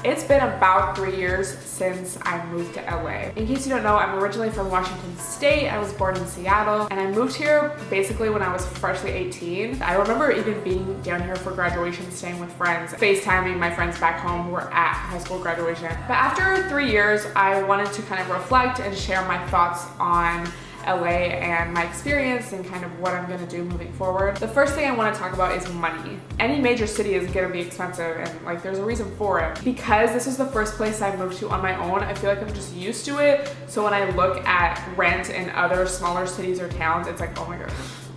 It's been about 3 years since I moved to LA. In case you don't know, I'm originally from Washington State. I was born in Seattle, and I moved here basically when I was freshly 18. I remember even being down here for graduation, staying with friends, FaceTiming my friends back home who were at high school graduation. But after 3 years, I wanted to kind of reflect and share my thoughts on LA and my experience and kind of what I'm gonna do moving forward. The first thing I want to talk about is money. Any major city is gonna be expensive, and like there's a reason for it. Because this was the first place I moved to on my own, I feel like I'm just used to it. So when I look at rent in other smaller cities or towns, it's like, oh my gosh.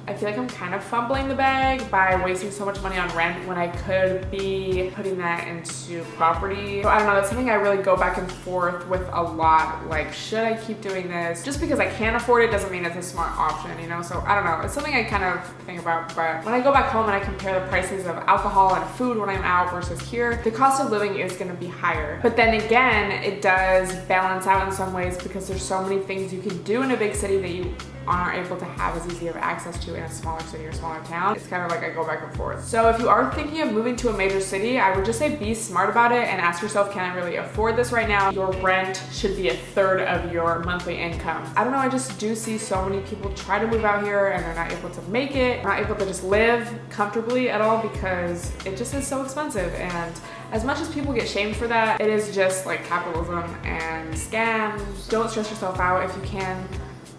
I feel like I'm kind of fumbling the bag by wasting so much money on rent when I could be putting that into property. So I don't know, that's something I really go back and forth with a lot. Like, should I keep doing this? Just because I can't afford it doesn't mean it's a smart option, you know? So I don't know, it's something I kind of think about. But when I go back home and I compare the prices of alcohol and food when I'm out versus here, the cost of living is gonna be higher. But then again, it does balance out in some ways because there's so many things you can do in a big city that you aren't able to have as easy of access to in a smaller city or smaller town. It's kind of like I go back and forth. So if you are thinking of moving to a major city, I would just say be smart about it and ask yourself, can I really afford this right now? Your rent should be 1/3 of your monthly income. I don't know, I just do see so many people try to move out here and they're not able to make it, not able to just live comfortably at all because it just is so expensive. And as much as people get shamed for that, it is just like capitalism and scams. Don't stress yourself out. If you can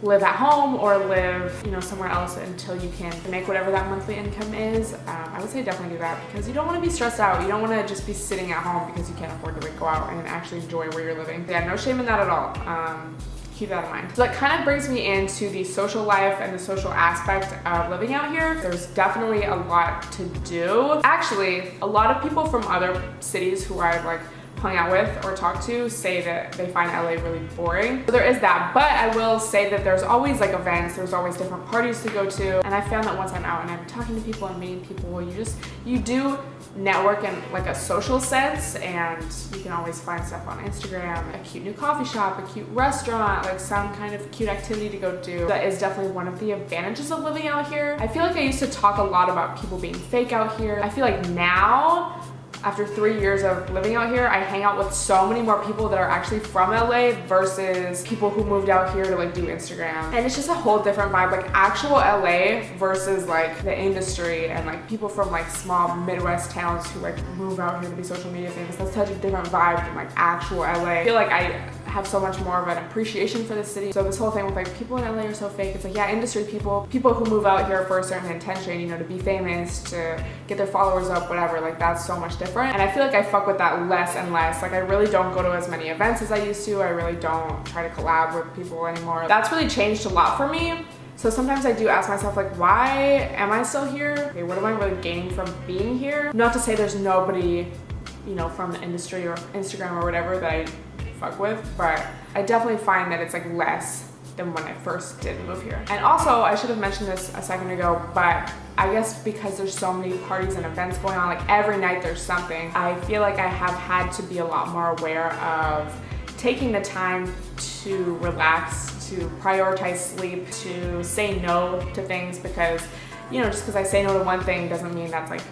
live at home or live, you know, somewhere else until you can make whatever that monthly income is, I would say definitely do that because you don't want to be stressed out. You don't want to just be sitting at home because you can't afford to like go out and actually enjoy where you're living. Yeah, no shame in that at all. Keep that in mind. So that kind of brings me into the social life and the social aspect of living out here. There's definitely a lot to do. Actually, a lot of people from other cities who I've like hung out with or talked to say that they find LA really boring. So there is that, but I will say that there's always like events, there's always different parties to go to. And I found that once I'm out and I'm talking to people and meeting people, you do network in like a social sense, and you can always find stuff on Instagram, a cute new coffee shop, a cute restaurant, like some kind of cute activity to go do. That is definitely one of the advantages of living out here. I feel like I used to talk a lot about people being fake out here. I feel like now, after 3 years of living out here, I hang out with so many more people that are actually from LA versus people who moved out here to like do Instagram. And it's just a whole different vibe, like actual LA versus like the industry and like people from like small Midwest towns who like move out here to be social media famous. That's such a different vibe from like actual LA. I feel like I have so much more of an appreciation for the city. So this whole thing with like people in LA are so fake. It's like, yeah, industry people who move out here for a certain intention, you know, to be famous, to get their followers up, whatever, like that's so much different. And I feel like I fuck with that less and less. Like I really don't go to as many events as I used to. I really don't try to collab with people anymore. That's really changed a lot for me. So sometimes I do ask myself like, why am I still here? Okay, what am I really gaining from being here? Not to say there's nobody, you know, from the industry or Instagram or whatever that I fuck with, but I definitely find that it's like less than when I first did move here. And also, I should have mentioned this a second ago, but I guess because there's so many parties and events going on, like every night there's something, I feel like I have had to be a lot more aware of taking the time to relax, to prioritize sleep, to say no to things, because, you know, just because I say no to one thing doesn't mean that's like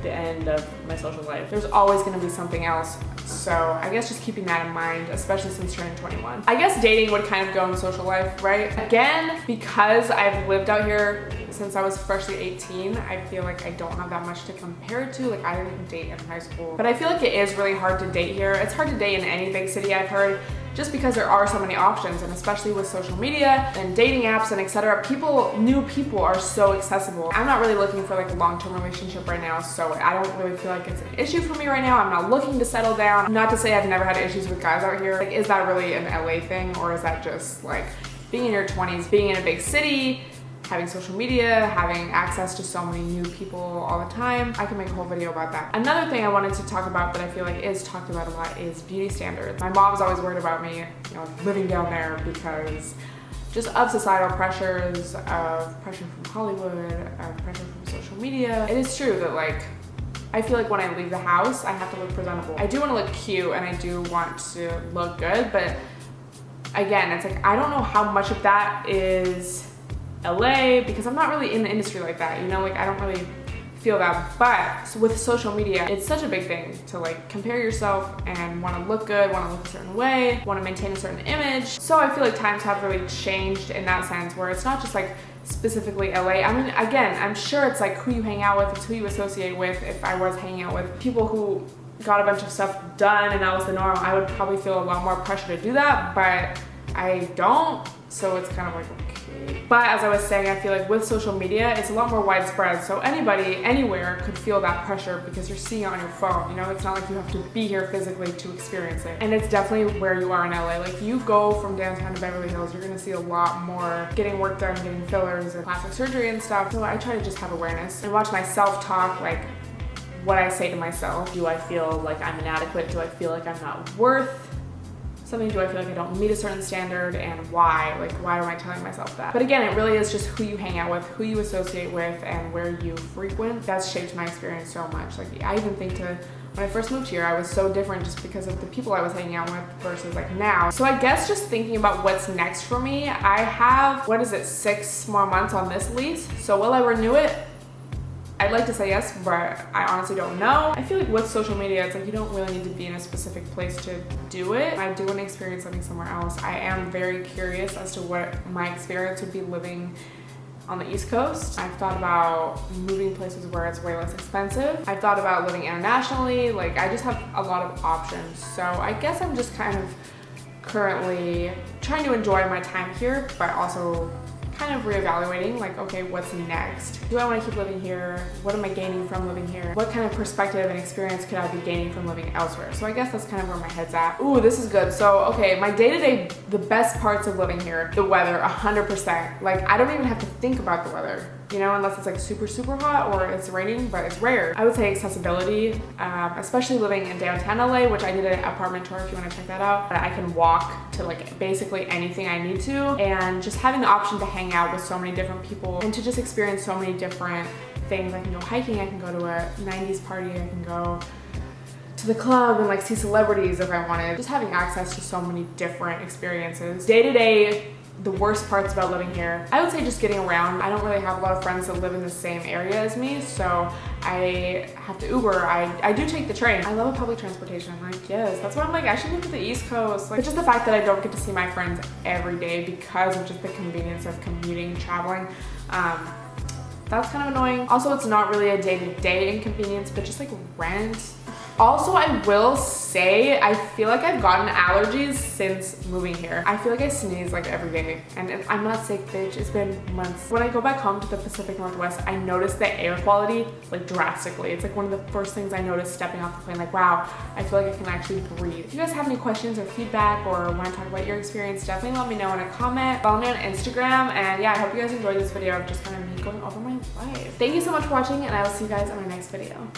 the end of my social life. There's always gonna be something else. So I guess just keeping that in mind, especially since turning 21. I guess dating would kind of go in social life, right? Again, because I've lived out here since I was freshly 18, I feel like I don't have that much to compare it to. Like I didn't date in high school, but I feel like it is really hard to date here. It's hard to date in any big city, I've heard, just because there are so many options, and especially with social media and dating apps and etc. New people are so accessible. I'm not really looking for like a long-term relationship right now, so I don't really feel like it's an issue for me right now. I'm not looking to settle down. Not to say I've never had issues with guys out here. Like, is that really an LA thing, or is that just like being in your 20s, being in a big city, having social media, having access to so many new people all the time? I can make a whole video about that. Another thing I wanted to talk about that I feel like is talked about a lot is beauty standards. My mom's always worried about me, you know, living down there because just of societal pressures, of pressure from Hollywood, of pressure from social media. It is true that like, I feel like when I leave the house, I have to look presentable. I do want to look cute and I do want to look good, but again, it's like, I don't know how much of that is LA because I'm not really in the industry like that, you know, like I don't really feel that. But so with social media, it's such a big thing to like compare yourself and want to look good, want to look a certain way, want to maintain a certain image. So I feel like times have really changed in that sense, where it's not just like specifically LA. I mean, again, I'm sure it's like who you hang out with, it's who you associate with. If I was hanging out with people who got a bunch of stuff done and that was the norm, I would probably feel a lot more pressure to do that, but I don't, so it's kind of like okay. But as I was saying, I feel like with social media, it's a lot more widespread, so anybody, anywhere could feel that pressure because you're seeing it on your phone, you know? It's not like you have to be here physically to experience it. And it's definitely where you are in LA. Like, you go from downtown to Beverly Hills, you're gonna see a lot more getting work done, getting fillers and plastic surgery and stuff. So I try to just have awareness and watch my self-talk, like what I say to myself. Do I feel like I'm inadequate? Do I feel like I'm not worth something? Do I feel like I don't meet a certain standard, and why? Like, why am I telling myself that? But again, it really is just who you hang out with, who you associate with, and where you frequent. That's shaped my experience so much. Like, I even think when I first moved here, I was so different just because of the people I was hanging out with versus like now. So I guess just thinking about what's next for me, I have, 6 more months on this lease. So will I renew it? I'd like to say yes, but I honestly don't know. I feel like with social media, it's like you don't really need to be in a specific place to do it. I do want to experience living somewhere else. I am very curious as to what my experience would be living on the East Coast. I've thought about moving places where it's way less expensive. I've thought about living internationally. Like, I just have a lot of options. So I guess I'm just kind of currently trying to enjoy my time here, but also kind of reevaluating, like, okay, what's next? Do I want to keep living here? What am I gaining from living here? What kind of perspective and experience could I be gaining from living elsewhere? So I guess that's kind of where my head's at. Ooh, this is good. So, okay, my day-to-day, the best parts of living here, the weather, 100%. Like, I don't even have to think about the weather, you know, unless it's like super, super hot or it's raining, but it's rare. I would say accessibility, especially living in downtown LA, which I did an apartment tour if you want to check that out. I can walk to like basically anything I need to, and just having the option to hang out with so many different people and to just experience so many different things. I can go hiking, I can go to a 90s party, I can go to the club and like see celebrities if I wanted. Just having access to so many different experiences. Day to day, the worst parts about living here, I would say just getting around. I don't really have a lot of friends that live in the same area as me, so I have to Uber. I do take the train. I love public transportation. Like, yes, that's why I'm like, I should move to the East Coast. Like, just the fact that I don't get to see my friends every day because of just the convenience of commuting and traveling, that's kind of annoying. Also, it's not really a day-to-day inconvenience, but just like rent. Also, I will say, I feel like I've gotten allergies since moving here. I feel like I sneeze like every day, and I'm not sick, bitch. It's been months. When I go back home to the Pacific Northwest, I notice the air quality like drastically. It's like one of the first things I noticed stepping off the plane. Like, wow, I feel like I can actually breathe. If you guys have any questions or feedback or want to talk about your experience, definitely let me know in a comment. Follow me on Instagram, and yeah, I hope you guys enjoyed this video of just kind of me going over my life. Thank you so much for watching, and I will see you guys in my next video.